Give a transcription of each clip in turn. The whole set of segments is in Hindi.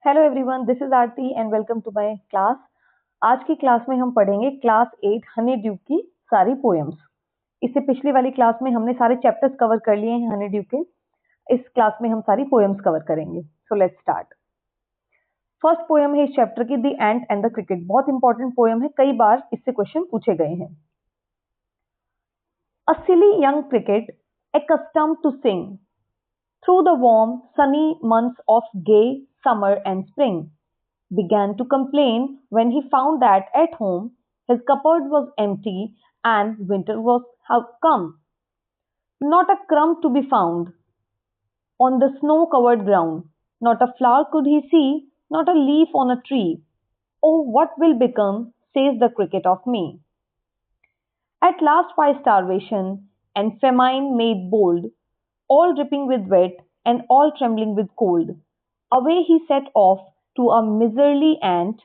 Hello everyone, this is Aarti and welcome to my class. आज की क्लास में हम पढ़ेंगे क्लास 8 हनी ड्यू की सारी पोएम्स। इससे पिछली वाली क्लास में हमने सारे चैप्टर्स कवर कर लिए हैं हनी ड्यू के। इस क्लास में हम सारी पोएम्स कवर करेंगे। So let's start. First poem है इस चैप्टर की, the ant and the cricket. बहुत इंपॉर्टेंट पोएम है, कई बार इससे क्वेश्चन पूछे गए हैं। A silly young cricket accustomed to sing through the warm sunny months of gay summer and spring began to complain when he found that at home his cupboard was empty and winter was come. Not a crumb to be found on the snow covered ground, not a flower could he see, not a leaf on a tree. Oh, what will become, says the cricket of me. At last, by starvation and famine made bold, all dripping with wet and all trembling with cold, away he set off to a miserly ant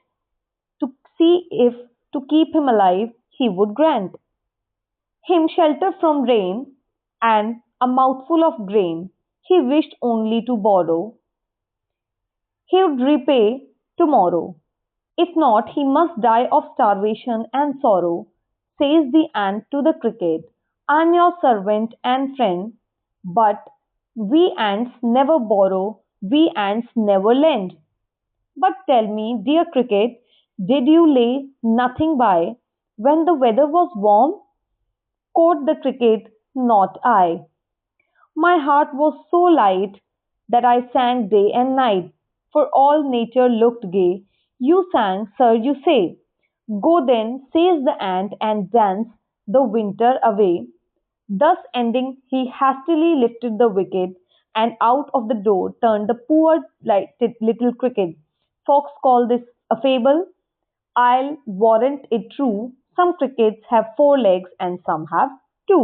to see if to keep him alive he would grant him shelter from rain and a mouthful of grain he wished only to borrow. He would repay tomorrow. If not, he must die of starvation and sorrow. Says the ant to the cricket, I am your servant and friend, but we ants never borrow, we ants never lend. But tell me, dear cricket, did you lay nothing by when the weather was warm? Quoth the cricket, not I. My heart was so light that I sang day and night, for all nature looked gay. You sang, sir, you say. Go then, says the ant, and dance the winter away. Thus ending, he hastily lifted the wicket, and out of the door turned the poor little cricket. Folks call this a fable. I'll warrant it true. Some crickets have four legs and some have two.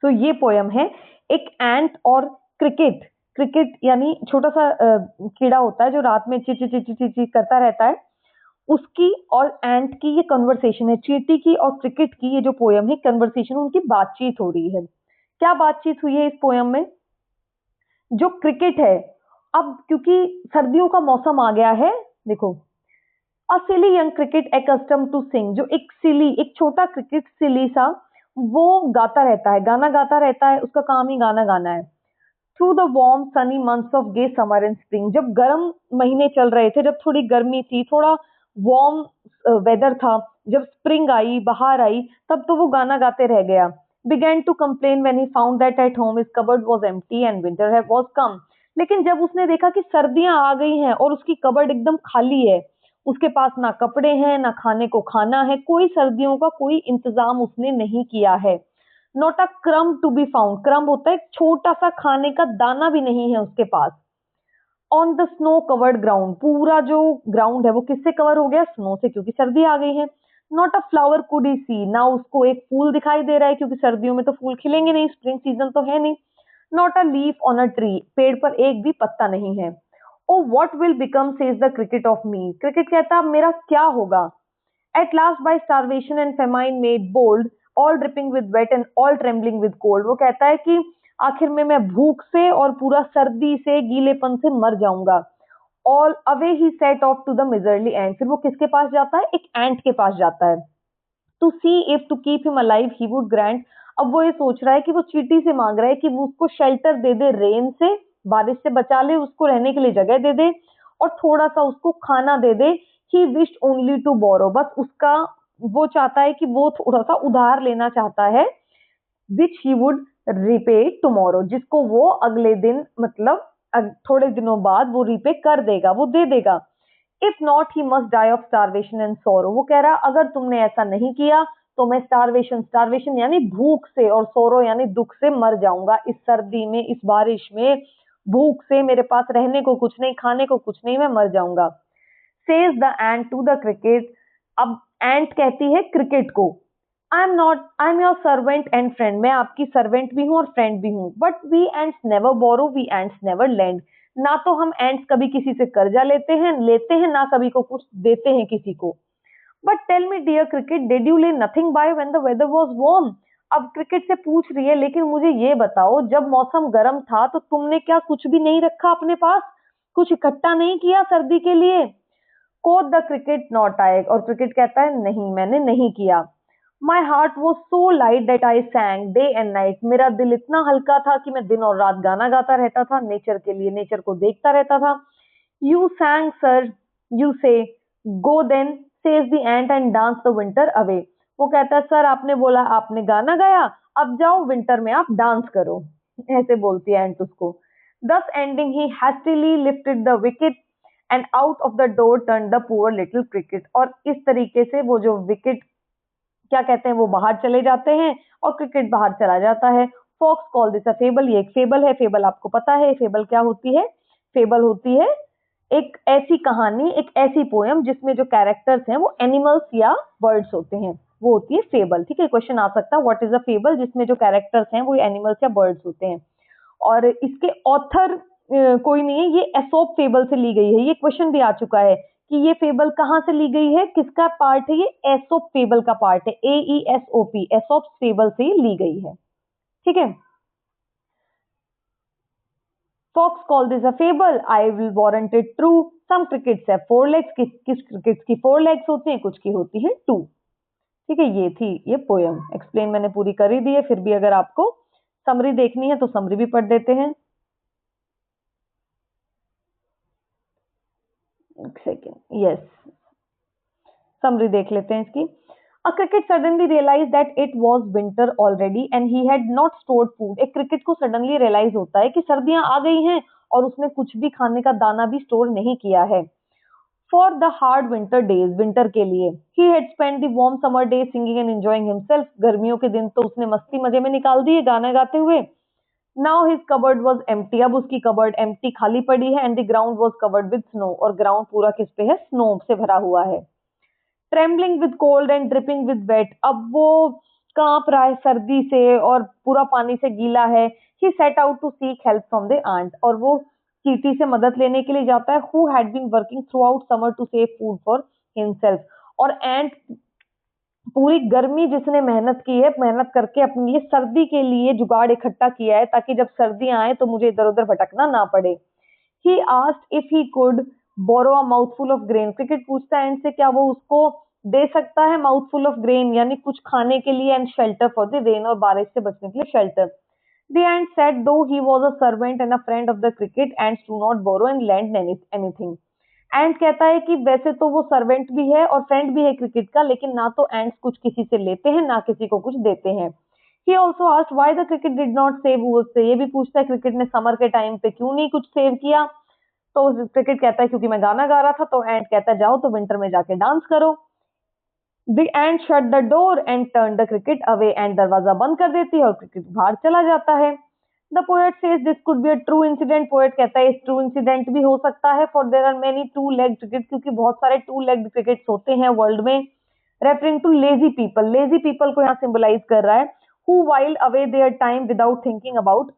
तो ये पोयम है एक एंट और क्रिकेट। क्रिकेट यानी छोटा सा कीड़ा होता है जो रात में ची ची ची ची ची ची करता रहता है, उसकी और एंट की ये कन्वर्सेशन है। चींटी की और क्रिकेट की ये जो पोयम है कन्वर्सेशन, उनकी बातचीत हो रही है। क्या बातचीत हुई है इस पोयम में? जो क्रिकेट है, अब क्योंकि सर्दियों का मौसम आ गया है, देखो, a silly young cricket accustomed to sing, जो एक सिली, एक छोटा क्रिकेट सिली सा, वो गाता रहता है, गाना गाता रहता है, उसका काम ही गाना गाना है। Through the warm sunny months of gay summer and spring, जब गर्म महीने चल रहे थे, जब थोड़ी गर्मी थी, थोड़ा वार्म वेदर था, जब स्प्रिंग आई, बाहर आई, तब तो वो गाना गाते रह गया। Began to complain when he found that at home his cupboard was empty and winter have was come. लेकिन जब उसने देखा कि सर्दियां आ गई हैं और उसकी कबर्ड एकदम खाली है, उसके पास ना कपड़े हैं ना खाने को खाना है, कोई सर्दियों का कोई इंतजाम उसने नहीं किया है। नॉट अ क्रम टू बी फाउंड, क्रम होता है छोटा सा खाने का दाना भी नहीं है उसके पास। On the snow covered ground, पूरा जो ग्राउंड है वो किससे कवर हो गया? स्नो से, क्योंकि सर्दी आ गई है। Not a flower could he see, ना उसको एक फूल दिखाई दे रहा है, क्योंकि सर्दियों में तो फूल खिलेंगे नहीं, स्प्रिंग सीजन तो है नहीं। Not a leaf on a tree, पेड़ पर एक भी पत्ता नहीं है। Oh what will become, says the cricket of me, cricket कहता अब मेरा क्या होगा। At last by starvation and famine made bold, all dripping with wet and all trembling with cold, वो कहता है कि आखिर में मैं भूख से और पूरा सर्दी से, गीलेपन से मर जाऊंगा। All away he set off to the miserly ant, फिर वो किसके पास जाता है? एक एंट के पास जाता है। To see if to keep him alive he would grant, अब वो ये सोच रहा है कि वो चींटी से मांग रहा है कि वो उसको शेल्टर दे दे, रेन से, बारिश से बचा ले, उसको रहने के लिए जगह दे दे और थोड़ा सा उसको खाना दे दे। He wished only to borrow, बस उसका वो चाहता है कि वो थोड़ा सा उधार लेना चाहता है। विच ही वुड रिपे टुमारो, जिसको वो अगले दिन, मतलब थोड़े दिनों बाद वो रिपे कर देगा, वो दे देगा। If not he must die of starvation and sorrow, वो कह रहा अगर तुमने ऐसा नहीं किया तो मैं स्टारवेशन, स्टारवेशन यानी भूख से, और सोरो यानी दुख से मर जाऊंगा। इस सर्दी में, इस बारिश में, भूख से, मेरे पास रहने को कुछ नहीं, खाने को कुछ नहीं, मैं मर जाऊंगा। Says the ant to the cricket, अब एंट कहती है क्रिकेट को, I am your servant and friend, मैं आपकी सर्वेंट भी हूँ और फ्रेंड भी हूँ। But we ants never borrow, we ants never lend, ना तो हम एंड्स कभी किसी से कर्जा लेते हैं ना कभी को कुछ देते हैं किसी को। But tell me dear cricket, did you lay nothing by when the weather was warm, अब क्रिकेट से पूछ रही है, लेकिन मुझे ये बताओ, जब मौसम गर्म था तो तुमने क्या कुछ भी नहीं रखा अपने पास? कुछ इकट्ठा नहीं किया सर्दी के लिए? Coat the cricket not I, और क्रिकेट कहता है नहीं मैंने नहीं किया। My heart was so light that I सैंग day and night, मेरा दिल इतना हल्का था कि मैं दिन और रात गाना गाता रहता था, नेचर के लिए, नेचर को देखता रहता था। You सैंग sir, you say, go then says the ant and dance the winter away. वो कहता है सर आपने बोला, आपने गाना गाया, अब जाओ विंटर में आप डांस करो, ऐसे बोलती है एंट उसको। Thus ending, he hastily lifted the wicket and out of the door turned the poor little cricket। और इस तरीके से वो जो विकेट क्या कहते हैं वो बाहर चले जाते हैं और क्रिकेट बाहर चला जाता है। Folks call this a fable, ये एक फेबल है। फेबल आपको पता है फेबल क्या होती है? फेबल होती है एक ऐसी कहानी, एक ऐसी पोयम जिसमें जो कैरेक्टर्स हैं वो एनिमल्स या बर्ड्स होते हैं, वो होती है फेबल। ठीक है, क्वेश्चन आ सकता है व्हाट इज अ फेबल, जिसमें जो कैरेक्टर्स हैं वो एनिमल्स या बर्ड्स होते हैं। और इसके ऑथर कोई नहीं है, ये एसोप फेबल से ली गई है। ये क्वेश्चन भी आ चुका है कि ये फेबल कहाँ से ली गई है, किसका पार्ट है ये? एसोप फेबल का पार्ट है, AESOP, एसोप फेबल से ली गई है। ठीक है। Folks call this a fable, I will warrant it true, some crickets have 4 legs, किस क्रिकेट्स की 4 legs होती हैं, कुछ की होती है 2। ठीक है, ये थी ये पोयम। एक्सप्लेन मैंने पूरी कर ही दी है, फिर भी अगर आपको समरी देखनी है तो समरी भी पढ़ देते हैं। एक सेकेंड, यस, समरी देख लेते हैं इसकी। A cricket suddenly realized that it was winter already and he had not stored food। एक क्रिकेट को सडनली रियलाइज होता है कि सर्दियां आ गई हैं और उसने कुछ भी खाने का दाना भी स्टोर नहीं किया है। For the hard winter days, winter के लिए। He had spend the warm summer days singing and enjoying himself, गर्मियों के दिन तो उसने मस्ती मजे में निकाल दिए गाना गाते हुए। Now his cupboard was empty, अब उसकी कबर्ड एम्प्टी खाली पड़ी है। And the ground was covered with snow, और ग्राउंड पूरा किस पे है? स्नो से भरा हुआ है। Trembling with cold and dripping with wait, अब वो कांप रहा है सर्दी से और पूरा पानी से गीला है। He set out to seek help from the ant, और वो चींटी से मदद लेने के लिए जाता है। Who had been working throughout summer to save food for himself, और एंट पूरी गर्मी जिसने मेहनत की है, मेहनत करके अपने लिए सर्दी के लिए जुगाड़ इकट्ठा किया है ताकि जब सर्दियां आए तो मुझे इधर उधर भटकना ना पड़े। He asked if he could borrow a mouthful of grain, cricket पूछता है एंड से क्या वो उसको दे सकता है माउथफुल ऑफ ग्रेन, यानी कुछ खाने के लिए, and shelter for the rain, और बारिश से बचने के लिए shelter. The ant said though he was a servant and a friend of the cricket, ants do not borrow and lend anything। एंट कहता है कि वैसे तो वो सर्वेंट भी है और फ्रेंड भी है क्रिकेट का, लेकिन ना तो एंट्स कुछ किसी से लेते हैं ना किसी को कुछ देते हैं। He also asked why the cricket did not save who से, ये भी पूछता है क्रिकेट ने समर के टाइम पे क्यों नहीं कुछ सेव किया। तो क्रिकेट कहता है क्योंकि मैं गाना गा रहा था। तो एंट कहता है जाओ तो विंटर में जाके डांस करो। The ant shut the door and turned the cricket away, and दरवाजा बंद कर देती है और क्रिकेट बाहर चला जाता है। The poet says this could be a true incident। Poet कहता है इस ट्रू इंसिडेंट भी हो सकता है। For there are many two-legged cricket, क्योंकि बहुत सारे two-legged crickets होते हैं वर्ल्ड में। Referring to lazy people, lazy people को यहाँ सिंबलाइज कर रहा है। Who while away their time without thinking about,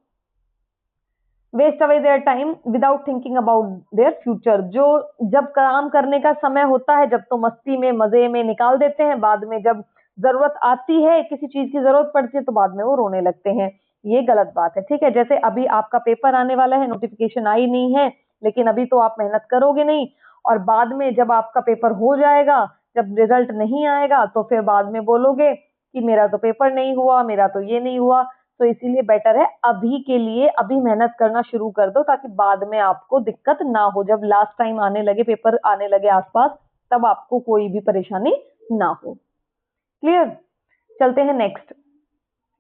waste away their time without thinking about their future, जो जब काम करने का समय होता है जब तो मस्ती में मजे में निकाल देते हैं, बाद में जब जरूरत आती है, किसी चीज की जरूरत पड़ती है तो बाद में वो रोने लगते हैं। ये गलत बात है। ठीक है, जैसे अभी आपका पेपर आने वाला है, नोटिफिकेशन आई नहीं है, लेकिन अभी तो आप मेहनत करोगे नहीं, और बाद में जब आपका पेपर हो जाएगा, जब रिजल्ट नहीं आएगा तो फिर बाद में बोलोगे कि मेरा तो पेपर नहीं हुआ, मेरा तो ये नहीं हुआ। तो इसीलिए बेटर है अभी के लिए अभी मेहनत करना शुरू कर दो, ताकि बाद में आपको दिक्कत ना हो, जब लास्ट टाइम आने लगे, पेपर आने लगे आसपास, तब आपको कोई भी परेशानी ना हो। क्लियर? चलते हैं next.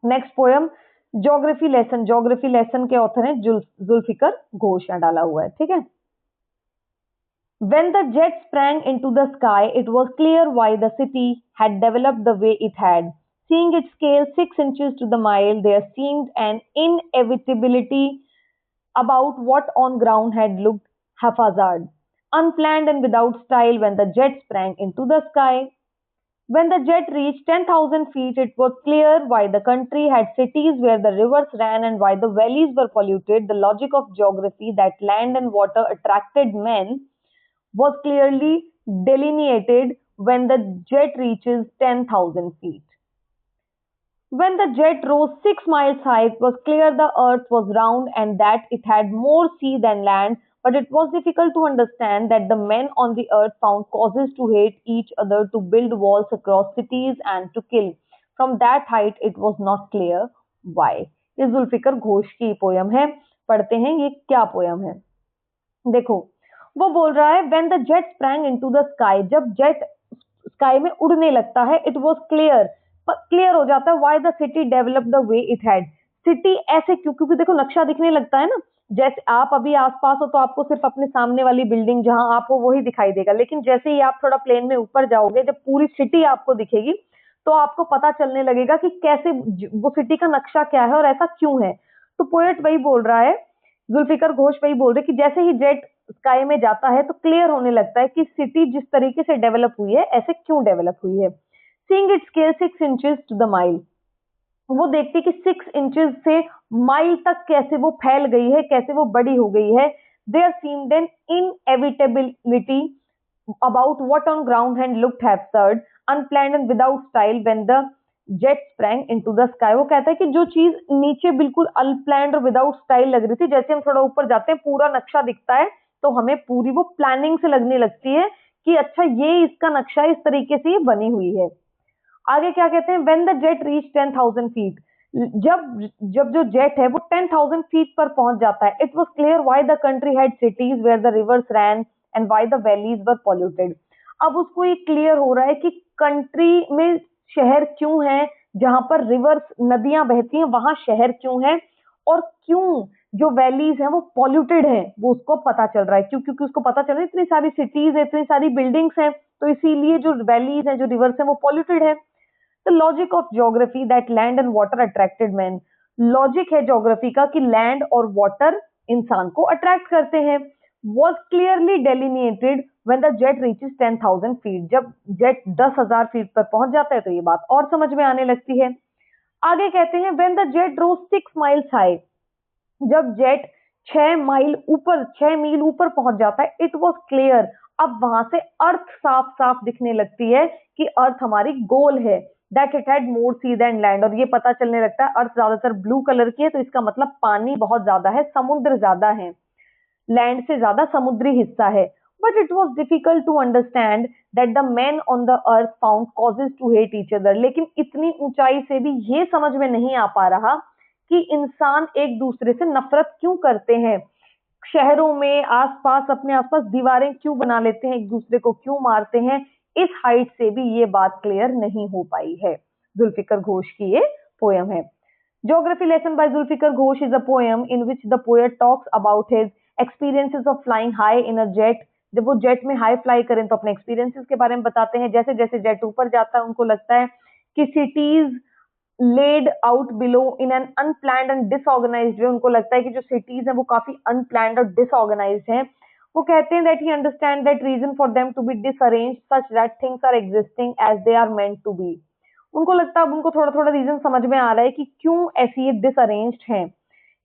Next poem geography lesson. Geography lesson के ऑथर हैं जुल्फिकर घोष, यहाँ डाला हुआ है। ठीक है। When the jet sprang into the sky, it was clear why the city had developed the way it had. Seeing its scale 6 inches to the mile, there seemed an inevitability about what on ground had looked haphazard, unplanned and without style when the jet sprang into the sky. When the jet reached 10,000 feet, it was clear why the country had cities where the rivers ran and why the valleys were polluted. The logic of geography that land and water attracted men was clearly delineated when the jet reaches 10,000 feet. When the jet rose 6 miles high, it was clear the earth was round and that it had more sea than land, but it was difficult to understand that the men on the earth found causes to hate each other, to build walls across cities and to kill. From that height it was not clear why. ये जुल्फिकर घोष की पोयम है, पढ़ते हैं ये क्या पोयम है। देखो वो बोल रहा है when the jet sprang into the sky, जब जेट स्काई में उड़ने लगता है, इट वॉज क्लियर हो जाता है why the city developed the way it had। City ऐसे क्यों, क्योंकि देखो नक्शा दिखने लगता है ना, जैसे आप अभी आसपास हो तो आपको सिर्फ अपने सामने वाली बिल्डिंग जहां आप हो वही दिखाई देगा, लेकिन जैसे ही आप थोड़ा प्लेन में ऊपर जाओगे, जब पूरी सिटी आपको दिखेगी तो आपको पता चलने लगेगा कि कैसे वो सिटी का नक्शा क्या है और ऐसा क्यों है। तो पोएट वही बोल रहा है, जुल्फिकर घोष वही बोल रहे कि जैसे ही जेट स्काई में जाता है तो क्लियर होने लगता है कि सिटी जिस तरीके से डेवलप हुई है ऐसे क्यों डेवलप हुई है। Seeing it scale 6 inches to the mile, वो देखती कि 6 इंचेस से माइल तक कैसे वो फैल गई है, कैसे वो बड़ी हो गई है। There seemed an inevitability about what on ground had looked absurd, unplanned and without style when the jet sprang into the sky। वो कहता है कि जो चीज नीचे बिल्कुल अनप्लैंड और विदाउट स्टाइल लग रही थी, जैसे हम थोड़ा ऊपर जाते हैं पूरा नक्शा दिखता है तो हमें पूरी वो प्लानिंग से लगने लगती है कि अच्छा ये इसका नक्शा इस तरीके से बनी हुई है। आगे क्या कहते हैं, when the jet reached 10,000 feet, जब जब जो जेट है वो 10,000 फीट पर पहुंच जाता है, it was clear why the country had cities where the rivers ran and why the valleys were polluted. अब उसको ये क्लियर हो रहा है कि कंट्री में शहर क्यों है, जहां पर रिवर्स नदियां बहती हैं वहां शहर क्यों है, और क्यों जो वैलीज हैं वो पॉल्यूटेड हैं, वो उसको पता चल रहा है। क्यों, क्योंकि उसको पता चल रहा है इतनी सारी सिटीज है, इतनी सारी बिल्डिंग्स हैं, तो इसीलिए जो वैलीज हैं जो रिवर्स हैं वो पॉल्यूटेड है। The logic of geography that land and water attracted man, logic है ज्योग्राफी का कि लैंड और वाटर इंसान को अट्रैक्ट करते हैं। was clearly delineated when the jet reaches 10,000 feet, जब जेट 10,000 फीट पर पहुंच जाता है तो ये बात और समझ में आने लगती है। आगे कहते हैं when the jet rose 6 miles high, जब जेट 6 मील ऊपर पहुंच जाता है, इट वॉज क्लियर, अब वहां से अर्थ साफ साफ दिखने लगती है कि अर्थ हमारी गोल है। That it had more sea than land, और ये पता चलने लगता है अर्थ ज्यादातर ब्लू कलर की है तो इसका मतलब पानी बहुत ज्यादा है, समुद्र ज्यादा है, लैंड से ज्यादा समुद्री हिस्सा है। But it was difficult to understand that the man on the earth found causes to hate each other, लेकिन इतनी ऊंचाई से भी ये समझ में नहीं आ पा रहा कि इंसान एक दूसरे से नफरत क्यों करते हैं, शहरों में आसपास अपने आसपास दीवारें क्यों बना लेते हैं, एक दूसरे को क्यों मारते हैं। इस हाइट से भी ये बात क्लियर नहीं हो पाई है। जुल्फिकर घोष की ये पोयम है। Geography lesson by Zulfikar Ghosh is a poem in which the poet talks about his experiences of flying high in a jet। जब वो जेट में हाई फ्लाई करें तो अपने एक्सपीरियंसेस के बारे में बताते हैं। जैसे जैसे जेट ऊपर जाता है उनको लगता है कि cities laid out below in an unplanned and disorganised way, उनको लगता है कि जो सिटीज हैं वो काफी अनप्लैंड और डिसऑर्गेनाइज्ड हैं। वो कहते हैं that he understand that reason for them to be disarranged such that things are existing as they are meant to be. उनको लगता है, अब उनको थोड़ा थोड़ा रीजन समझ में आ रहा है कि क्यों ऐसी ये डिसअरेंज्ड हैं।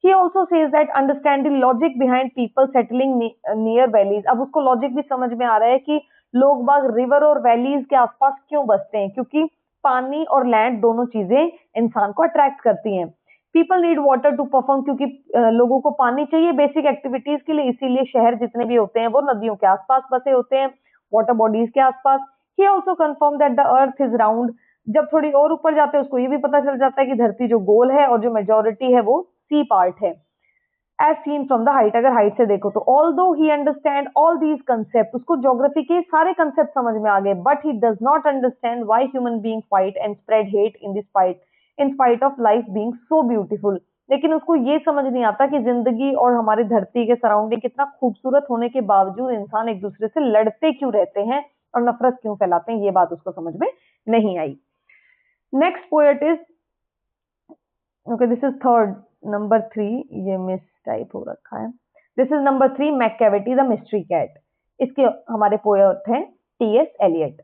He also says that understand the logic behind people settling near valleys। अब उसको लॉजिक भी समझ में आ रहा है कि लोग बाग रिवर और वैलीज के आसपास क्यों बसते हैं, क्योंकि पानी और लैंड दोनों चीजें इंसान को अट्रैक्ट करती हैं। People need water to perform, क्योंकि लोगों को पानी चाहिए बेसिक एक्टिविटीज के लिए, इसीलिए शहर जितने भी होते हैं वो नदियों के आसपास बसे होते हैं, वाटर बॉडीज के आसपास। He also confirmed that the earth is round। जब थोड़ी और ऊपर जाते हैं उसको ये भी पता चल जाता है कि धरती जो गोल है और जो मेजोरिटी है वो सी पार्ट है, as seen from the height, अगर हाइट से देखो तो। Although he understand all these concept, उसको ज्योग्राफी के सारे कंसेप्ट समझ में आ गए, but he does not understand why human being fight and spread hate in this fight in spite of life being so beautiful. लेकिन उसको ये समझ नहीं आता कि जिंदगी और हमारी धरती के सराउंडिंग कितना खूबसूरत होने के बावजूद इंसान एक दूसरे से लड़ते क्यों रहते हैं और नफरत क्यों फैलाते हैं, ये बात उसको समझ में नहीं आई। Next poet is, okay this is third, number 3 ये मिस टाइप हो रखा है। This is number 3, Macavity the mystery cat. इसके हमारे पोएट हैं T S. Eliot.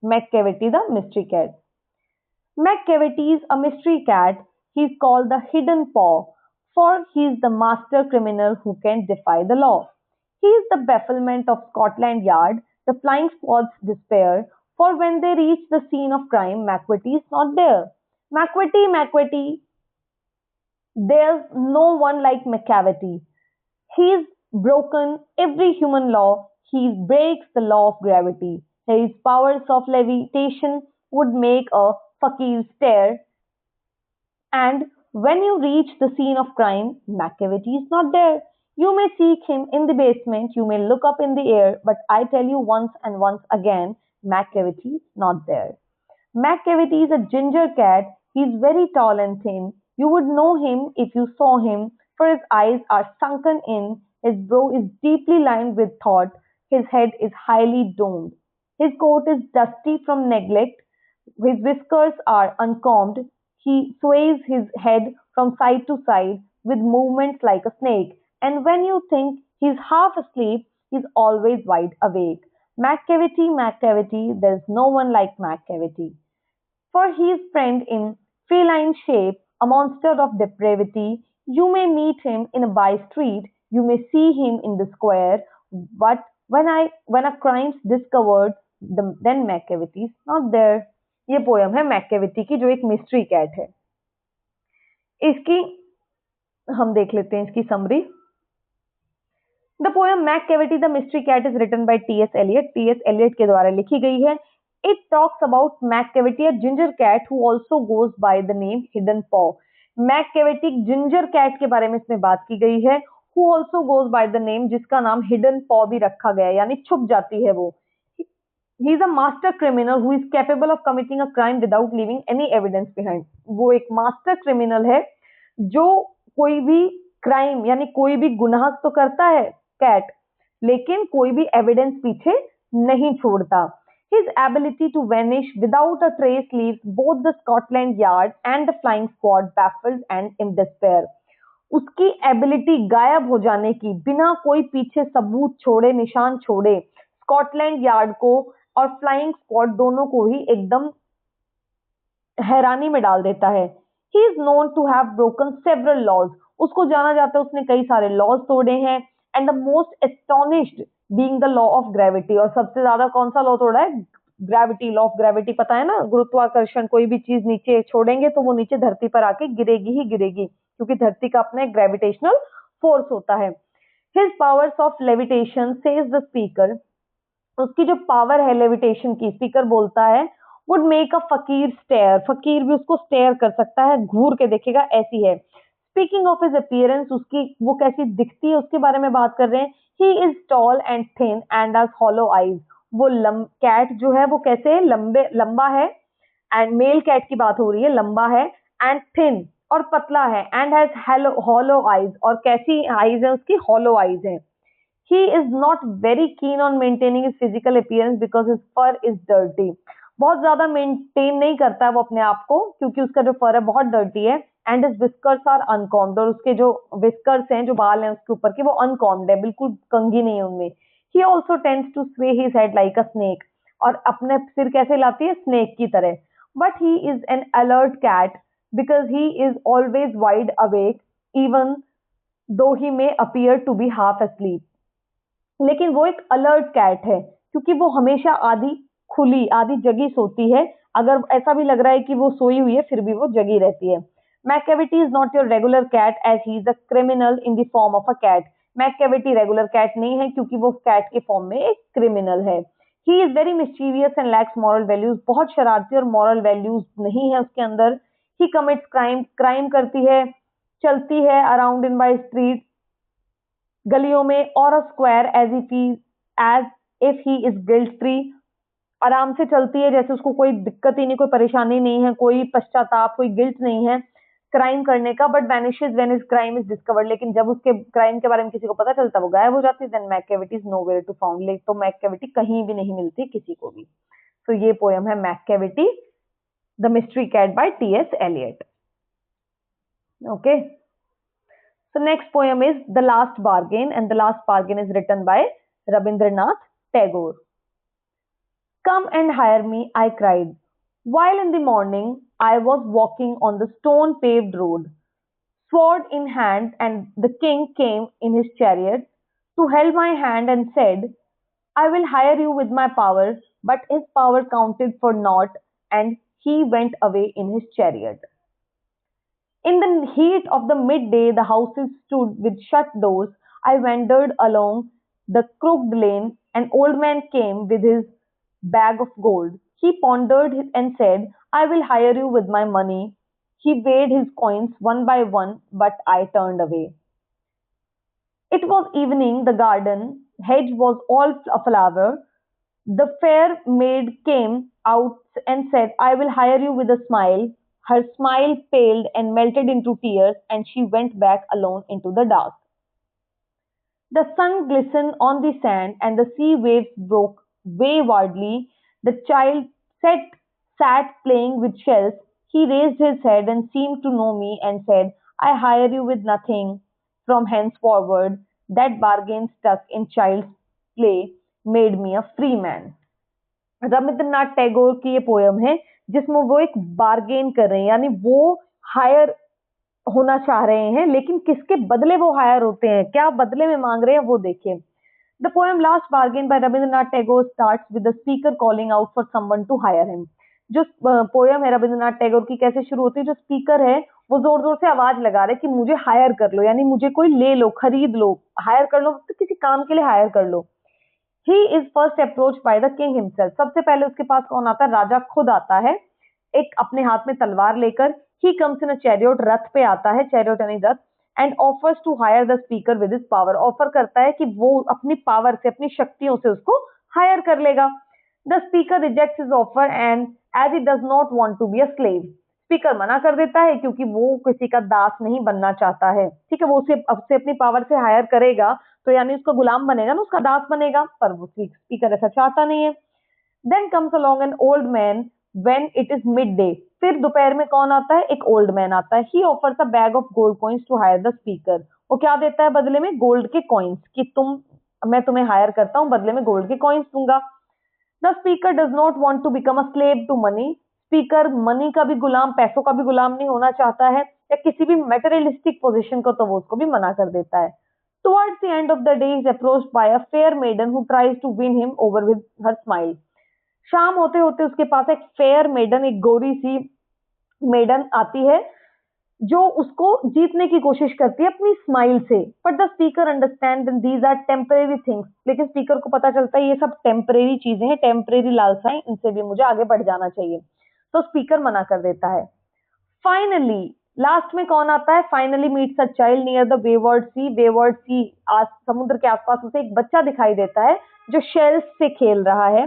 Macavity the mystery cat. Macavity is a mystery cat. He is called the hidden paw, for he is the master criminal who can defy the law. He is the bafflement of Scotland Yard, the flying squad's despair, for when they reach the scene of crime, Macavity is not there. Macavity, Macavity, there's no one like Macavity. He is broken every human law, he breaks the law of gravity. His powers of levitation would make a fakir stare, and when you reach the scene of crime, McCavity is not there. You may seek him in the basement, you may look up in the air, but I tell you once and once again, McCavity is not there. McCavity is a ginger cat. He's very tall and thin. You would know him if you saw him, for his eyes are sunken in, his brow is deeply lined with thought, his head is highly domed. His coat is dusty from neglect, his whiskers are uncombed, he sways his head from side to side with movements like a snake, and when you think he's half asleep, he's always wide awake. McCavity, McCavity, there's no one like McCavity. For he is friend in feline shape, a monster of depravity. You may meet him in a by street, you may see him in the square, but when a crime's discovered, then McCavity is not there. ये पोयम है मैकेविटी की जो एक मिस्ट्री कैट है. इसकी हम देख लेते हैं इसकी summary. The poem Macavity the mystery cat is written by T S. Eliot. T S. Eliot के द्वारा लिखी गई है. It talks about Macavity, a ginger cat who also goes by the name hidden paw. Macavity ginger cat के बारे में इसमें बात की गई है, who also goes by the name, जिसका नाम हिडन पॉ भी रखा गया है, यानी छुप जाती है वो. He is a master criminal who is capable of committing a crime without leaving any evidence behind. वो एक मास्टर क्रिमिनल है जो कोई भी क्राइम यानी कोई भी गुनाह तो करता है कैट, लेकिन कोई भी एविडेंस पीछे नहीं छोड़ता. His ability to vanish without a trace leaves both the Scotland Yard and the flying squad baffled and in despair. उसकी एबिलिटी गायब हो जाने की, बिना कोई पीछे सबूत छोड़े, निशान छोड़े, स्कॉटलैंड यार्ड को और फ्लाइंग स्क्वाड दोनों को ही एकदम हैरानी में डाल देता है. He is known to have broken several laws. उसको जाना जाता है उसने कई सारे लॉज तोड़े हैं. And the most astonished being the law of gravity. और सबसे ज्यादा कौन सा लॉ तोड़ा है? Gravity, law of gravity. पता है ना, गुरुत्वाकर्षण. कोई भी चीज नीचे छोड़ेंगे तो वो नीचे धरती पर आके गिरेगी ही गिरेगी, क्योंकि धरती का अपना एक ग्रेविटेशनल फोर्स होता है. His powers of levitation, says the speaker, उसकी जो पावर है लेविटेशन की, स्पीकर बोलता है, वुड मेक अ फकीर स्टेयर. फकीर भी उसको स्टेयर कर सकता है, घूर के देखेगा, ऐसी है. स्पीकिंग ऑफ हिज अपीयरेंस, उसकी वो कैसी दिखती है उसके बारे में बात कर रहे हैं. He is tall and thin and has hollow eyes. वो कैट जो है वो कैसे है? लंबा है. एंड मेल कैट की बात हो रही है, लंबा है एंड थिन और पतला है. एंड हैज हॉलो आईज, और कैसी आईज है उसकी? हॉलो आईज है. He is not very keen on maintaining his physical appearance because his fur is dirty. बहुत ज्यादा मेंटेन नहीं करता है वो अपने आप को, क्योंकि उसका जो फर है बहुत डर्टी है. And his whiskers are uncombed, और उसके जो whiskers हैं, जो बाल हैं उसके ऊपर के, वो uncombed है, बिल्कुल कंघी नहीं है उनमें. He also tends to sway his head like a snake, और अपने सिर कैसे लाती है? स्नेक की तरह. But he is an alert cat because he is always wide awake even though he may appear to be half asleep. लेकिन वो एक अलर्ट कैट है क्योंकि वो हमेशा आधी खुली आधी जगी सोती है. अगर ऐसा भी लग रहा है कि वो सोई हुई है, फिर भी वो जगी रहती है. Macavity is not your regular cat as he is a criminal in the form of a cat. Macavity regular cat नहीं है क्योंकि वो कैट के फॉर्म में एक क्रिमिनल है. He is very mischievous and lakhs moral values. बहुत शरारती और मॉरल वैल्यूज नहीं है उसके अंदर. ही कमिट्स क्राइम, क्राइम करती है, चलती है अराउंड इन बाय स्ट्रीट, गलियों में, और a square as if he is guilt free. आराम से चलती है जैसे उसको कोई दिक्कत ही नहीं, कोई परेशानी नहीं है, कोई पश्चाताप, कोई गिल्ट नहीं है क्राइम करने का. But vanishes when his crime is discovered. लेकिन जब उसके क्राइम के बारे में किसी को पता चलता है वो गायब हो जाती है. Then Macavity is nowhere to found. तो मैककेविटी कहीं भी नहीं मिलती किसी को भी. तो ये पोयम है Macavity the mystery cat by T S. Eliot. Okay. So next poem is The Last Bargain, and The Last Bargain is written by Rabindranath Tagore. Come and hire me, I cried, while in the morning I was walking on the stone-paved road, sword in hand, and the king came in his chariot to held my hand and said, I will hire you with my power, but his power counted for naught, and he went away in his chariot. In the heat of the midday, the houses stood with shut doors. I wandered along the crooked lane. An old man came with his bag of gold. He pondered and said, I will hire you with my money. He weighed his coins one by one, but I turned away. It was evening, the garden hedge was all aflower. The fair maid came out and said, I will hire you with a smile. Her smile paled and melted into tears, and she went back alone into the dark. The sun glistened on the sand, and the sea waves broke waywardly. The child sat playing with shells. He raised his head and seemed to know me and said, I hire you with nothing. From henceforward, that bargain stuck in child's play made me a free man. Rabindranath Tagore की ये पोयम है जिसमें वो एक बार्गेन कर रहे हैं, यानी वो हायर होना चाह रहे हैं, लेकिन किसके बदले वो हायर होते हैं, क्या बदले में मांग रहे हैं, वो देखिए. The poem last bargain by Rabindranath Tagore starts with the speaker calling out for someone to hire him. जो पोयम है रविंद्रनाथ टैगोर की कैसे शुरू होती है, जो स्पीकर है वो जोर जोर से आवाज लगा रहे कि मुझे हायर कर लो, यानी मुझे कोई ले लो, खरीद लो, हायर कर लो, तो किसी काम के लिए हायर कर लो. He is first approach by the king himself. सबसे पहले उसके पास कौन आता है, राजा खुद आता है, एक अपने हाथ में तलवार लेकर. He comes in a chariot, रथ पे आता है, चैरियट यानी रथ. And offers to hire the speaker with his power. Offer करता है कि वो अपनी पावर से, अपनी शक्तियों से उसको हायर कर लेगा. The speaker rejects his offer and as he does not want to be a slave. Speaker मना कर देता है क्योंकि वो किसी का दास नहीं बनना चाहता है. ठीक है, वो उसे अपनी पावर से हायर करेगा तो यानी उसका गुलाम बनेगा ना, उसका दास बनेगा, पर वो स्पीकर ऐसा चाहता नहीं है. Then comes along an old man when it is midday. फिर दोपहर में कौन आता है, एक ओल्ड मैन आता है. He offers a bag of gold coins to hire the speaker. वो क्या देता है बदले में, गोल्ड के कॉइन्स, कि मैं तुम्हें हायर करता हूँ, बदले में गोल्ड के कॉइन्स दूंगा. The speaker does not want to become a slave to money. Speaker money का भी गुलाम, पैसों का भी गुलाम नहीं होना चाहता है, या किसी भी मेटेरियलिस्टिक पोजीशन को, तो वो उसको भी मना कर देता है. Towards the end of the day, he is approached by a fair maiden who tries to win him over with her smile. शाम होते होते उसके पास एक फेयर मेडन, एक गोरी सी मेडन आती है जो उसको जीतने की कोशिश करती है अपनी स्माइल से. But the speaker understand these are temporary things. लेकिन स्पीकर को पता चलता है ये सब टेम्परेरी चीजें हैं, टेम्परेरी लालसाएं, इनसे भी मुझे आगे बढ़ जाना चाहिए. तो स्पीकर मना कर देता है. फाइनली लास्ट में कौन आता है, finally meets a child near the wayward sea. Wayward sea, समुद्र के आसपास उसे एक बच्चा दिखाई देता है जो शेल्स से खेल रहा है.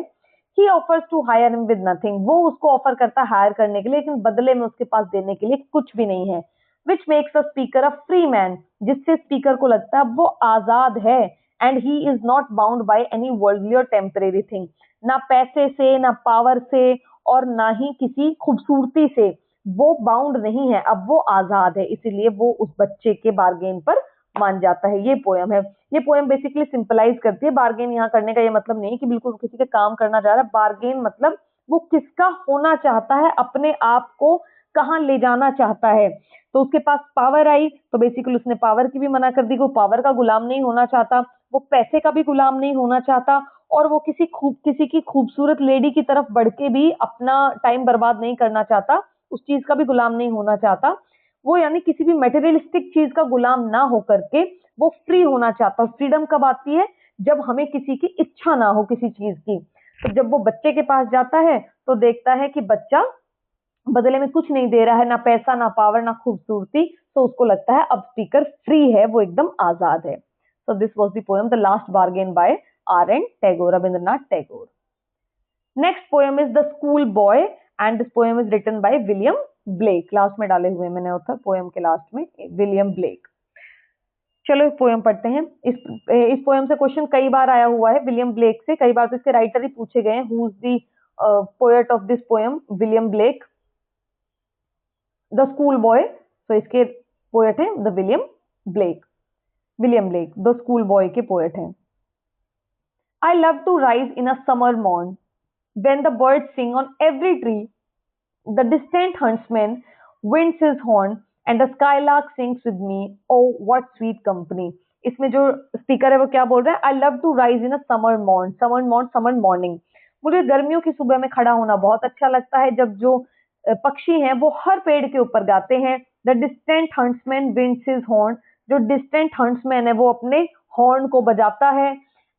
He offers to hire him with nothing. वो उसको ऑफर करता है हायर करने के लिए, लेकिन बदले में उसके पास देने के लिए कुछ भी नहीं है. Which makes a speaker a free man. जिससे स्पीकर को लगता है वो आजाद है. And he is not bound by any worldly और टेम्परेरी थिंग. ना पैसे से, ना पावर से, और ना ही किसी खूबसूरती से वो बाउंड नहीं है. अब वो आजाद है, इसीलिए वो उस बच्चे के बार्गेन पर मान जाता है. ये पोयम है. ये पोयम बेसिकली सिंपलाइज करती है. बार्गेन यहाँ करने का ये मतलब नहीं कि बिल्कुल किसी के काम करना चाह रहा है. बार्गेन मतलब वो किसका होना चाहता है, अपने आप को कहाँ ले जाना चाहता है. तो उसके पास पावर आई तो बेसिकली उसने पावर की भी मना कर दी. वो पावर का गुलाम नहीं होना चाहता, वो पैसे का भी गुलाम नहीं होना चाहता, और वो किसी की खूबसूरत लेडी की तरफ बढ़ के भी अपना टाइम बर्बाद नहीं करना चाहता, उस चीज का भी गुलाम नहीं होना चाहता. वो यानी किसी भी मेटेरियलिस्टिक चीज का गुलाम ना होकर के वो फ्री होना चाहता है. फ्रीडम कब आती है, जब हमें किसी की इच्छा ना हो किसी चीज की. तो जब वो बच्चे के पास जाता है तो देखता है कि बच्चा बदले में कुछ नहीं दे रहा है, ना पैसा, ना पावर, ना खूबसूरती. तो उसको लगता है अब स्पीकर फ्री है, वो एकदम आजाद है. So this was the poem the last bargain by R.N. Tagore, Rabindranath Tagore. Next poem is the school boy and this poem is written by William Blake. लास्ट में डाले हुए मैंने उत्तर पोएम के लास्ट में विलियम ब्लेक. चलो इस पोएम पढ़ते हैं. इस पोएम से क्वेश्चन कई बार आया हुआ है विलियम ब्लेक से. कई बार तो इसके राइटर ही पूछे गए हैं. Who is the poet of this poem, William Blake. The school boy, तो इसके पोएट हैं the William Blake. William Blake the school boy के पोएट हैं. I love to rise in a summer morn when the birds sing on every tree. The distant huntsman winds his horn and the skylark sings with me. Oh, what sweet company. इसमें जो स्पीकर है वो क्या बोल रहा है, I love to rise in a summer morn. Summer morn, summer morning. मुझे गर्मियों की सुबह में खड़ा होना बहुत अच्छा लगता है जब जो पक्षी हैं वो हर पेड़ के ऊपर गाते हैं. The distant huntsman winds his horn. जो distant huntsman है वो अपने हॉर्न को बजाता है।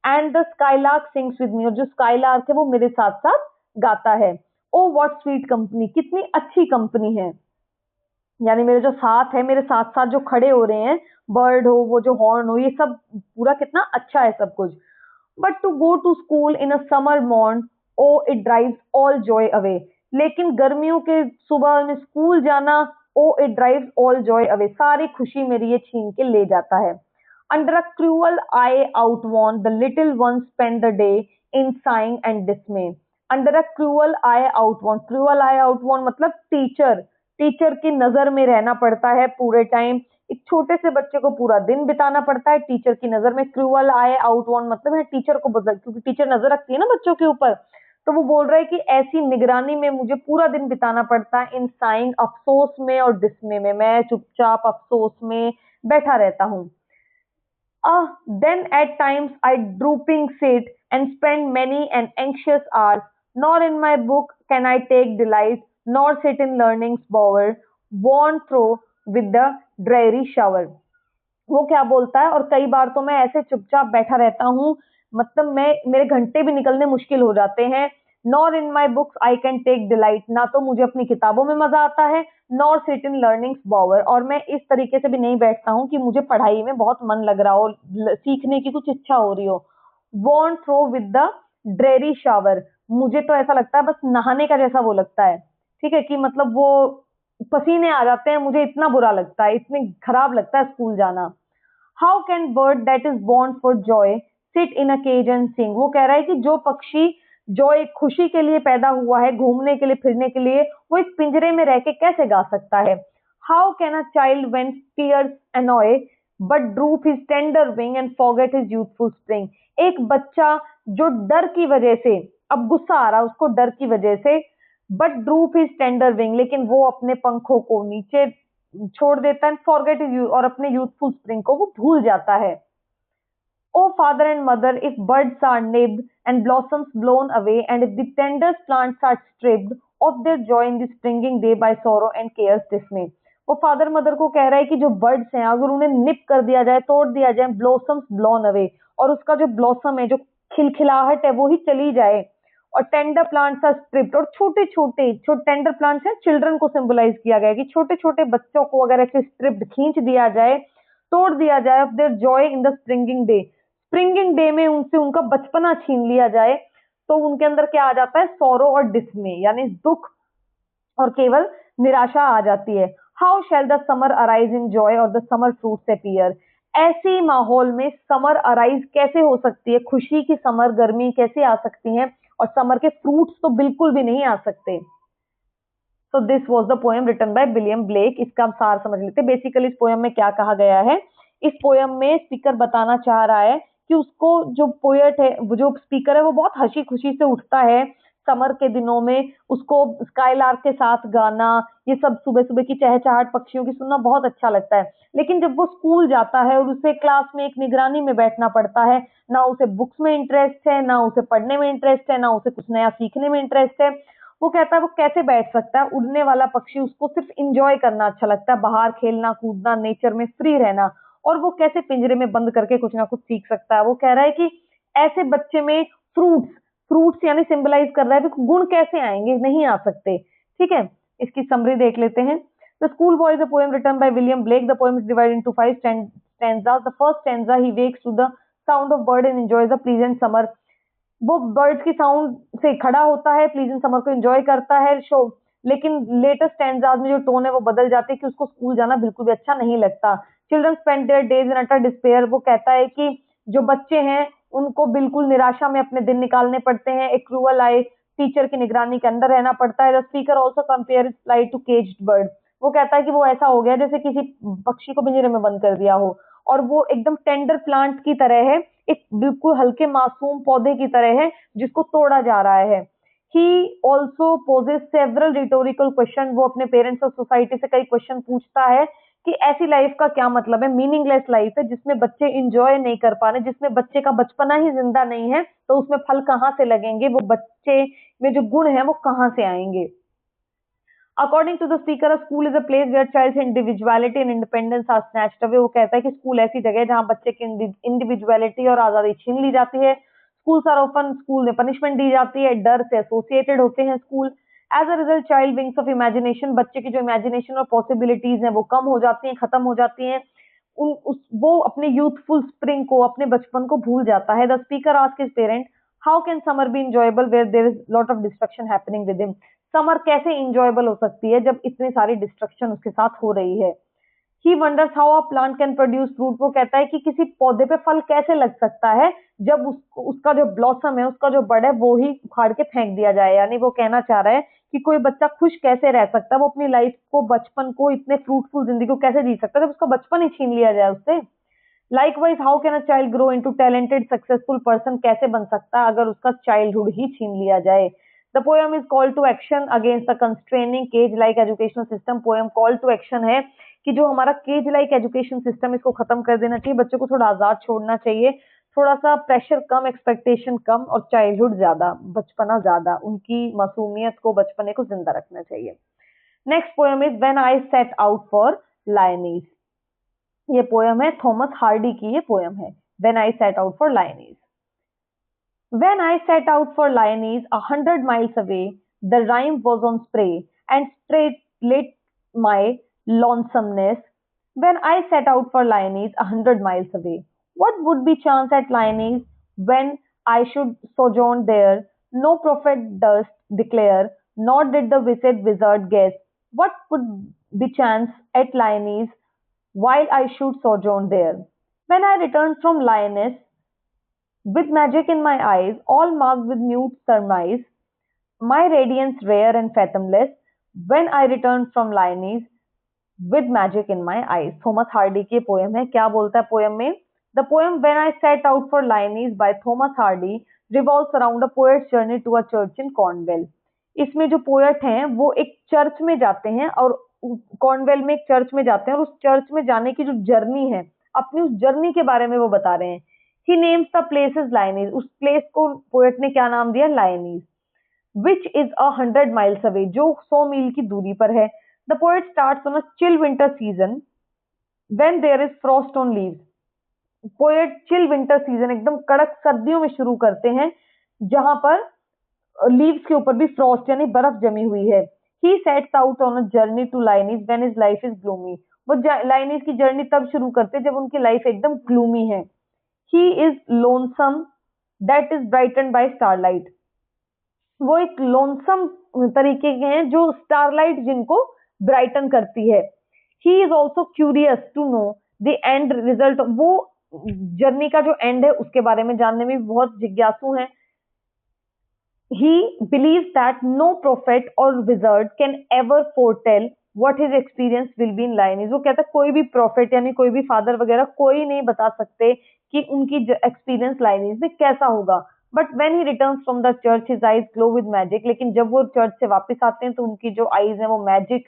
And the skylark sings with me, और जो स्काईलार्क है वो मेरे साथ साथ गाता है। ओ व्हाट स्वीट कंपनी, कितनी अच्छी कंपनी है, यानी मेरे जो साथ है, मेरे साथ साथ जो खड़े हो रहे हैं, बर्ड हो, वो जो हॉर्न हो, ये सब पूरा कितना अच्छा है सब कुछ। But to go to school in a summer morn, O it drives all joy away, लेकिन गर्मियों के सुबह में स्कूल जाना, O it drives all joy away, सारी खुशी मेरी ये छीन के ले जाता है। Under a cruel eye outworn the little one spend the day in sighing and dismay. Under a cruel eye outworn, cruel eye outworn मतलब टीचर, टीचर की नजर में रहना पड़ता है पूरे टाइम। एक छोटे से बच्चे को पूरा दिन बिताना पड़ता है टीचर की नजर में। क्रूअल आई आउटवॉन मतलब है टीचर को बदल, क्योंकि टीचर नजर रखती है ना बच्चों के ऊपर, तो वो बोल रहा है कि ऐसी निगरानी में मुझे पूरा दिन बिताना पड़ता है, इन साइंग, अफसोस में और डिस्मे में, मैं चुपचाप अफसोस में बैठा रहता हूँ। Then at times I drooping sit and spend many an anxious hours, nor in my book can I take delight, nor sit in learning's bower, worn through with the dreary shower। वो क्या बोलता है, और कई बार तो मैं ऐसे चुपचाप बैठा रहता हूँ, मतलब मैं, मेरे घंटे भी निकलने मुश्किल हो जाते हैं। Nor in my books I can take delight, ना तो मुझे अपनी किताबों में मजा आता है, nor sit in learnings bower, और मैं इस तरीके से भी नहीं बैठता हूँ कि मुझे पढ़ाई में बहुत मन लग रहा हो, सीखने की कुछ इच्छा हो रही हो। Worn through with the dreary shower, मुझे तो ऐसा लगता है बस नहाने का जैसा वो लगता है, ठीक है, कि मतलब वो पसीने आ जाते हैं, मुझे इतना बुरा लगता है, इतने खराब लगता है स्कूल जाना। How can bird that is born for joy sit in a cage and sing, वो कह रहा है कि जो पक्षी जॉय, खुशी के लिए पैदा हुआ है, घूमने के लिए, फिरने के लिए, वो एक पिंजरे में रह के कैसे गा सकता है। How can a child when fears annoy but droop his tender wing and forget his youthful spring, एक बच्चा जो डर की वजह से, अब गुस्सा आ रहा है उसको डर की वजह से, but droop his tender wing, लेकिन वो अपने पंखों को नीचे छोड़ देता है, फॉरगेट इज, और अपने यूथफुल स्प्रिंग को वो भूल जाता है। O father and mother, if birds are nibbed and blossoms blown away, and if the tenderest plants are stripped of their joy in the springing day by sorrow and care's dismay, वो फादर मदर को कह रहा है कि जो बर्ड्स हैं अगर उन्हें निप कर दिया जाए, तोड़ दिया जाए, ब्लॉसम्स ब्लोन अवे, और उसका जो ब्लॉसम है, जो खिलखिलाहट है, वो ही चली जाए, और टेंडर प्लांट्स आर स्ट्रिप्ड, और छोटे छोटे जो टेंडर प्लांट्स हैं, चिल्ड्रन को सिंबलाइज किया गया है कि छोटे छोटे बच्चों को अगर ऐसे स्ट्रिप्ड, खींच दिया जाए, तोड़ दिया जाए, of their joy in the springing day, springing day में उनसे उनका बचपना छीन लिया जाए, तो उनके अंदर क्या आ जाता है, सौरो और डिस्मे, यानी दुख और केवल निराशा आ जाती है। How shell the summer arise in joy और द समर फ्रूट्स अपीयर, ऐसी माहौल में समर अराइज कैसे हो सकती है, खुशी की समर, गर्मी कैसे आ सकती है, और समर के फ्रूट्स तो बिल्कुल भी नहीं आ सकते। So this was the poem written by William Blake. इसका हम सार समझ लेते हैं। बेसिकली इस पोएम में क्या कहा गया है, इस पोएम में स्पीकर बताना चाह रहा है कि उसको, जो पोएट है, वो जो स्पीकर है, वो बहुत हंसी खुशी से उठता है समर के दिनों में, उसको स्काईलार्क के साथ गाना, ये सब सुबह सुबह की चहचहाट पक्षियों की सुनना बहुत अच्छा लगता है। लेकिन जब वो स्कूल जाता है और उसे क्लास में एक निगरानी में बैठना पड़ता है, ना उसे बुक्स में इंटरेस्ट है, ना उसे पढ़ने में इंटरेस्ट है, ना उसे कुछ नया सीखने में इंटरेस्ट है, वो कहता है वो कैसे बैठ सकता है, उड़ने वाला पक्षी, उसको सिर्फ इंजॉय करना अच्छा लगता है, बाहर खेलना कूदना, नेचर में फ्री रहना, और वो कैसे पिंजरे में बंद करके कुछ ना कुछ सीख सकता है। वो कह रहा है कि ऐसे बच्चे में फ्रूट्स, फ्रूट्स यानी सिंबलाइज कर रहा है कि गुण कैसे आएंगे, नहीं आ सकते, ठीक है। इसकी समरी देख लेते हैं। The school boy is a poem written by William Blake. The poem is divided into 5 stanzas. The first stanza, he wakes to the sound of bird and enjoys the pleasant summer, वो बर्ड्स की साउंड से खड़ा होता है, प्लीजेंट समर को एंजॉय करता है शो, लेकिन लेटेस्ट स्टैंजाज में जो टोन है वो बदल जाती है कि उसको स्कूल जाना बिल्कुल भी अच्छा नहीं लगता। Children spend there days in utter despair, वो कहता है कि जो बच्चे हैं उनको बिल्कुल निराशा में अपने दिन निकालने पड़ते हैं। एक क्रूअल आई, टीचर की निगरानी के अंदर रहना पड़ता है। The speaker also compare its flight to caged bird, वो कहता है कि वो ऐसा हो गया जैसे किसी पक्षी को पिंजरे में बंद कर दिया हो, और वो एकदम टेंडर प्लांट की तरह है, एक बिल्कुल हल्के मासूम पौधे की तरह है जिसको तोड़ा जा रहा है। He also poses several rhetorical question, वो अपने पेरेंट्स और सोसाइटी से कई क्वेश्चन पूछता है कि ऐसी लाइफ का क्या मतलब है, मीनिंगलेस लाइफ है जिसमें बच्चे इंजॉय नहीं कर पा रहे, जिसमें बच्चे का बचपना ही जिंदा नहीं है, तो उसमें फल कहाँ से लगेंगे, वो बच्चे में जो गुण है वो कहाँ से आएंगे। According to the speaker, school is a place where child's individuality and independence are snatched away. वो कहता है कि स्कूल ऐसी जगह है जहां बच्चे की इंडिविजुअलिटी और आजादी छीन ली जाती है। स्कूल्स आर ऑफन, स्कूल में पनिशमेंट दी जाती है, डर से एसोसिएटेड होते हैं school. As a result child wings of imagination, बच्चे की जो इमेजिनेशन और पॉसिबिलिटीज हैं वो कम हो जाती हैं, खत्म हो जाती हैं। वो अपने यूथफुल स्प्रिंग को, अपने बचपन को भूल जाता है। The speaker asks his parent, how can summer be enjoyable where there is lot of destruction happening with him. Summer कैसे इंजॉयबल हो सकती है जब इतनी सारी डिस्ट्रक्शन उसके साथ हो रही है। He wonders how a plant can produce fruit. वो कहता है कि किसी पौधे पे फल कैसे लग सकता है जब उसका जो ब्लॉसम है, उसका जो बड है, वो ही उखाड़ के फेंक दिया जाए। यानी वो कहना चाह रहा है कि कोई बच्चा खुश कैसे रह सकता है, वो अपनी लाइफ को, बचपन को, इतने फ्रूटफुल जिंदगी को कैसे जी सकता है जब उसका बचपन ही छीन लिया जाए उससे। Likewise how can a child grow into talented successful person, कैसे बन सकता है अगर उसका चाइल्डहुड ही छीन लिया जाए। The poem is call to action against the constraining cage like educational system. Poem call to action है कि जो हमारा केज लाइक एजुकेशन सिस्टम, इसको खत्म कर देना चाहिए, बच्चों को थोड़ा आजाद छोड़ना चाहिए, थोड़ा सा प्रेशर कम, एक्सपेक्टेशन कम और चाइल्डहुड ज्यादा, बचपना ज्यादा, उनकी मासूमियत को, बचपने को जिंदा रखना चाहिए। Next poem is when I set out for Lyonnesse. ये पोएम है थॉमस हार्डी की, ये पोएम है when I set out for Lyonnesse. When I set out for Lyonese 100 miles away, the rhyme was on spray and straight lit my lonesomeness. When I set out for Lyonese 100 miles away, what would be chance at Lyonese when I should sojourn there? No prophet durst declare, nor did the vised wizard guess. What would be chance at Lyonese while I should sojourn there? When I returned from Lyonesse, with magic in my eyes, all marked with mute surmise, my radiance rare and fathomless, when I returned from Lyonese, with magic in my eyes. Thomas Hardy की पोएम है। क्या बोलता है पोएम में? The poem When I Set Out for Lyonese by Thomas Hardy revolves around a poet's journey to a church in Cornwall. इसमें जो पोएट हैं वो एक चर्च में जाते हैं और कॉर्नवेल में एक चर्च में जाते हैं और उस चर्च में जाने की जो जर्नी है, अपनी उस जर्नी के बारे में वो बता रहे हैं। He names the place as Lyonese. उस प्लेस को पोएट ने क्या नाम दिया? Lyonese. Which is 100 miles away, जो 100 मील की दूरी पर है। The poet starts on a chill winter season when there is frost on leaves. Poet chill winter season, एकदम कड़क सर्दियों में शुरू करते हैं जहां पर लीव्स के ऊपर भी फ्रॉस्ट यानी बर्फ जमी हुई है। He sets out on a journey to Lyonese when his life is gloomy. वो लाइनीज की जर्नी तब शुरू करते हैं जब उनकी लाइफ एकदम ग्लूमी है। He is lonesome that is brightened by starlight. वो एक लोनसम तरीके के हैं जो स्टारलाइट जिनको ब्राइटन करती है। He is also curious to know the end result. वो जर्नी का जो एंड है उसके बारे में जानने में बहुत जिज्ञासु हैं। He believes that no prophet or wizard can ever foretell what his experience will be in Lyonese. वो कहता है कोई भी प्रॉफिट यानी कोई भी फादर वगैरह कोई नहीं बता सकते कि उनकी एक्सपीरियंस लाइनीज में कैसा होगा। But when he returns from the church his eyes glow with magic. लेकिन जब वो चर्च से वापस आते हैं तो उनकी जो आईज है वो मैजिक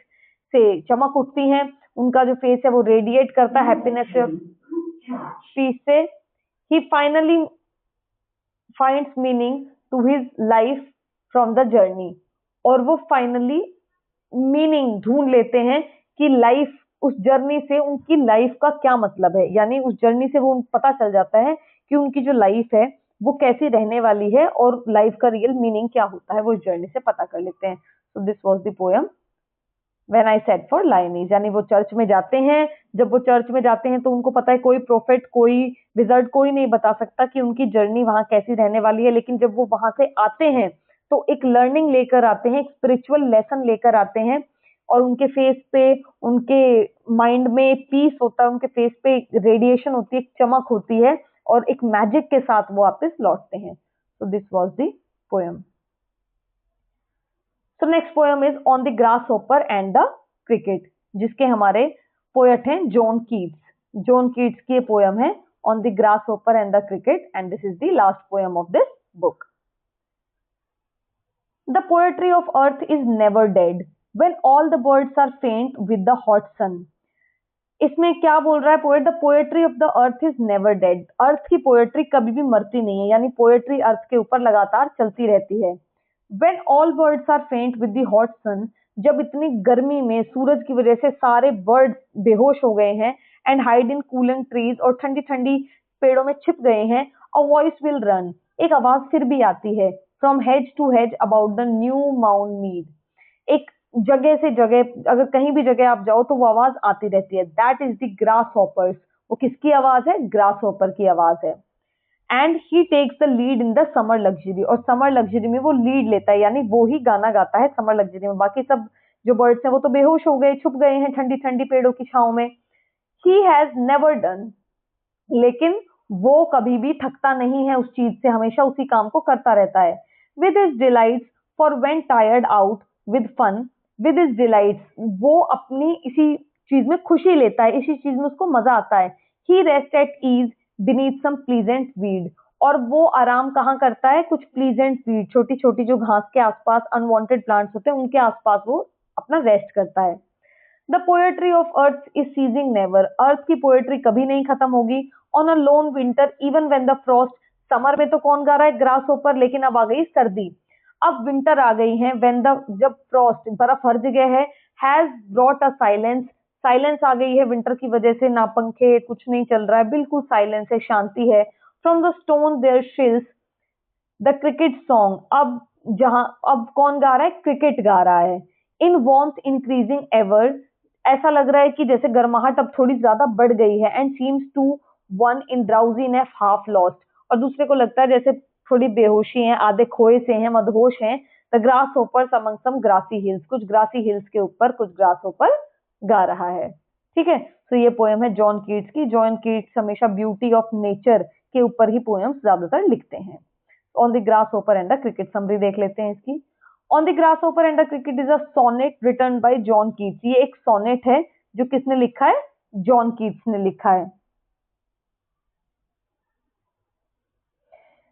से चमक उठती हैं, उनका जो फेस है वो रेडिएट करता है हैप्पीनेस से, पीस से। He finally finds meaning to his life from the journey. और वो फाइनली मीनिंग ढूंढ लेते हैं कि लाइफ, उस जर्नी से उनकी लाइफ का क्या मतलब है। यानी उस जर्नी से वो पता चल जाता है कि उनकी जो लाइफ है वो कैसी रहने वाली है और लाइफ का रियल मीनिंग क्या होता है, वो इस जर्नी से पता कर लेते हैं। So this was the poem when I set for Lyonnesse. यानी वो चर्च में जाते हैं, जब वो चर्च में जाते हैं तो उनको पता है कोई प्रोफेट, कोई विजर्ड, कोई नहीं बता सकता कि उनकी जर्नी वहां कैसी रहने वाली है। लेकिन जब वो वहां से आते हैं तो एक लर्निंग लेकर आते हैं, एक स्पिरिचुअल लेसन लेकर आते हैं और उनके फेस पे, उनके माइंड में पीस होता है, उनके फेस पे रेडिएशन होती है, एक चमक होती है और एक मैजिक के साथ वो वापस लौटते हैं। So this was the poem. So next poem is on the grasshopper and the cricket, जिसके हमारे पोएट हैं जॉन कीट्स। जॉन कीट्स की पोएम है on the grasshopper and the cricket and this is the last poem of this book. The poetry of earth is never dead when all the birds are faint with the hot sun. इसमें क्या बोल रहा है poet? The poetry of the earth is never dead. Earth की पोएट्री कभी भी मरती नहीं है, यानी पोएट्री अर्थ के ऊपर लगातार चलती रहती है। When all birds are faint with the hot sun, जब इतनी गर्मी में सूरज की वजह से सारे बर्ड्स बेहोश हो गए हैं, and hide in cooling trees, और ठंडी ठंडी पेड़ों में छिप गए हैं, अ वॉइस विल रन, एक आवाज फिर भी आती है, from hedge to hedge about the new mown mead, एक जगह से जगह, अगर कहीं भी जगह आप जाओ तो वो आवाज आती रहती है, that is the grasshoppers, वो किसकी आवाज है? ग्रास हॉपर की आवाज है। And he takes the lead in the summer luxury, और समर लग्जरी में वो लीड लेता है, यानी वो ही गाना गाता है समर लग्जरी में, बाकी सब जो बर्ड्स हैं वो तो बेहोश हो गए, छुप गए हैं ठंडी ठंडी पेड़ों की छांव में। ही हैज नेवर डन, लेकिन वो कभी भी थकता नहीं है उस चीज से, हमेशा उसी काम को करता रहता है। With his delights for when tired out with fun, with his delights, वो अपनी इसी चीज में खुशी लेता है, इसी चीज में उसको मजा आता है। He rest at ease beneath some pleasant weed, और वो आराम कहाँ करता है? कुछ प्लीजेंट वीड, छोटी छोटी जो घास के आसपास अनवांटेड प्लांट्स होते हैं उनके आसपास वो अपना रेस्ट करता है। The poetry of earth is ceasing never, earth की पोएट्री कभी नहीं खत्म होगी। On a lone winter evening when the frost, summer में तो कौन गा रहा है? ग्रास ऊपर, लेकिन अब आ गई सर्दी, अब विंटर आ गई है। व्हेन द, जब फ्रॉस्ट, बर्फ हर जगह है, has brought a silence, silence आ गई है विंटर की वजह से, ना पंखे, कुछ नहीं चल रहा है, बिल्कुल साइलेंस है, शांति है। From the stone there shrills the cricket song, अब जहां, अब कौन गा रहा है? क्रिकेट गा रहा है। इन वॉर्म्थ इंक्रीजिंग एवर, ऐसा लग रहा है कि जैसे गर्माहट अब थोड़ी ज्यादा बढ़ गई है। And seems to one in drowsiness half lost, और दूसरे को लगता है जैसे थोड़ी बेहोशी है, आधे खोए से हैं, मदहोश हैं। The grasshopper among some grassy hills, कुछ ग्रासी हिल्स के ऊपर कुछ ग्रास होपर गा रहा है। ठीक है, तो ये पोएम है जॉन कीट्स की। जॉन कीट्स हमेशा ब्यूटी ऑफ नेचर के ऊपर ही पोएम्स ज्यादातर लिखते हैं। On the grasshopper and the cricket, summary देख लेते हैं इसकी। On the grasshopper and the cricket is a sonnet written by John Keats, ये एक सोनेट है जो किसने लिखा है? जॉन कीट्स ने लिखा है।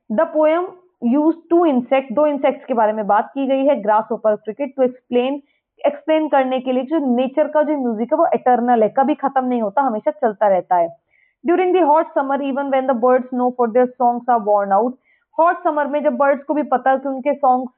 The poem use two insect, दो इंसेक्ट्स के बारे में बात की गई है, grasshopper cricket, to explain, explain करने के लिए जो नेचर का जो म्यूजिक है वो एटर्नल है, कभी खत्म नहीं होता, हमेशा चलता रहता है। During the hot summer even when the birds no for their songs are worn out, hot summer में जब बर्ड्स को भी पता है कि उनके सॉन्ग्स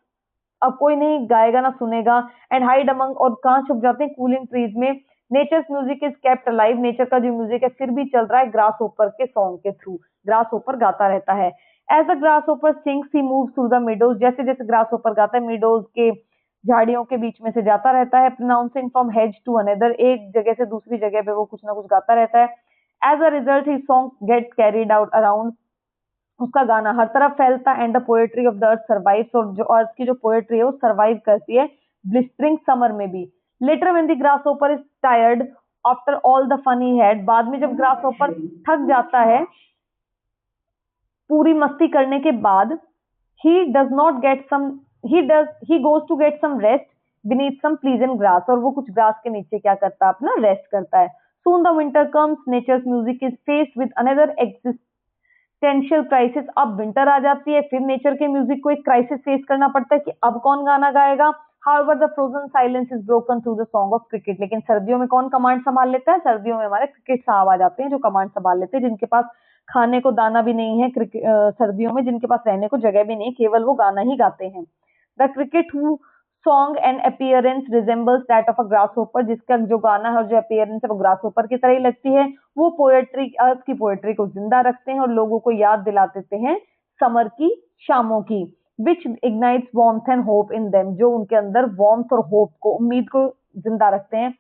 अब कोई नहीं गाएगा ना सुनेगा, एंड हाइड अमंग, और कहाँ छुप जाते हैं? कूलिंग ट्रीज में। Nature's music is kept alive, nature का जो म्यूजिक है फिर भी चल रहा है ग्रास होपर के सॉन्ग के थ्रू, ग्रास होपर गाता रहता है। As the grasshopper sings he moves through the meadows, जैसे जैसे ग्रास होपर गाता है मिडोज के झाड़ियों के बीच में से जाता रहता है। Pronouncing from hedge to another, एक जगह से दूसरी जगह पे वो कुछ ना कुछ गाता रहता है। As a result he song get carried out around, उसका गाना हर तरफ फैलता। And the poetry of the earth survives, और जो अर्थ की जो पोएट्री है वो सर्वाइव करती है ब्लिस्टरिंग समर में भी। Later when the grasshopper is tired after all the fun he had, बाद में जब ग्रास होपर थक जाता है पूरी मस्ती करने के बाद, he does not get some, he goes to get some rest beneath some pleasant grass, और वो कुछ ग्रास के नीचे क्या करता है? अपना रेस्ट करता है। soon the winter comes, nature's music is faced with another existential crisis, अब विंटर आ जाती है, फिर नेचर के म्यूजिक को एक क्राइसिस फेस करना पड़ता है कि अब कौन गाना गाएगा। However, the frozen silence is broken through the song of cricket, लेकिन सर्दियों में कौन कमांड संभाल लेता है? सर्दियों में हमारे क्रिकेट साहब आ जाते हैं जो कमांड संभाल लेते हैं, जिनके पास खाने को दाना भी नहीं है, सर्दियों में जिनके पास रहने को जगह भी नहीं, केवल वो गाना ही गाते हैं। The cricket who song and appearance resembles that of a grass hopper, जिसका जो गाना है और जो अपीयरेंस है वो ग्रास होपर की तरह ही लगती है। वो पोएट्री, अर्थ की पोएट्री को जिंदा रखते हैं और लोगों को याद दिला देते हैं समर की शामों की। Which ignites warmth and hope in them, जो उनके अंदर वार्मथ और होप को, उम्मीद को जिंदा रखते हैं।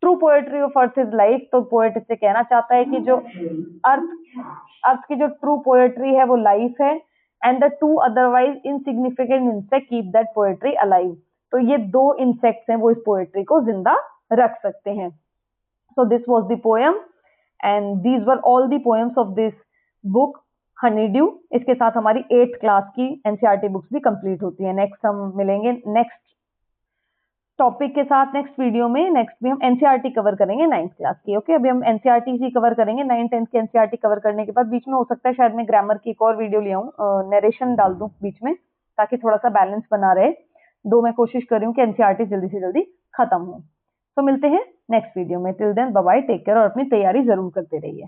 True poetry of earth is life, तो पोएट इससे कहना चाहता है कि जो अर्थ की जो ट्रू पोएट्री है वो लाइफ है। And the two otherwise insignificant insect keep that poetry alive, तो ये दो इंसेक्ट्स हैं वो इस पोएट्री को जिंदा रख सकते हैं। So this was the poem and these were all the poems of this book Honey due. इसके साथ हमारी 8th क्लास की एनसीईआरटी बुक्स भी कंप्लीट होती है। नेक्स्ट हम मिलेंगे नेक्स्ट टॉपिक के साथ नेक्स्ट वीडियो में। नेक्स्ट भी हम एनसीईआरटी कवर करेंगे 9th क्लास की। ओके, अभी हम एनसीईआरटी ही कवर करेंगे। 9th 10th की एनसीईआरटी कवर करने के बाद बीच में हो सकता है शायद मैं ग्रामर की एक और वीडियो ले आऊं, नरेशन डाल दूं बीच में, ताकि थोड़ा सा बैलेंस बना रहे। दो मैं कोशिश कर रही हूँ कि एनसीईआरटी जल्दी से जल्दी खत्म हो। तो मिलते हैं नेक्स्ट वीडियो में। Till then bye bye, take care, और अपनी तैयारी जरूर करते रहिए।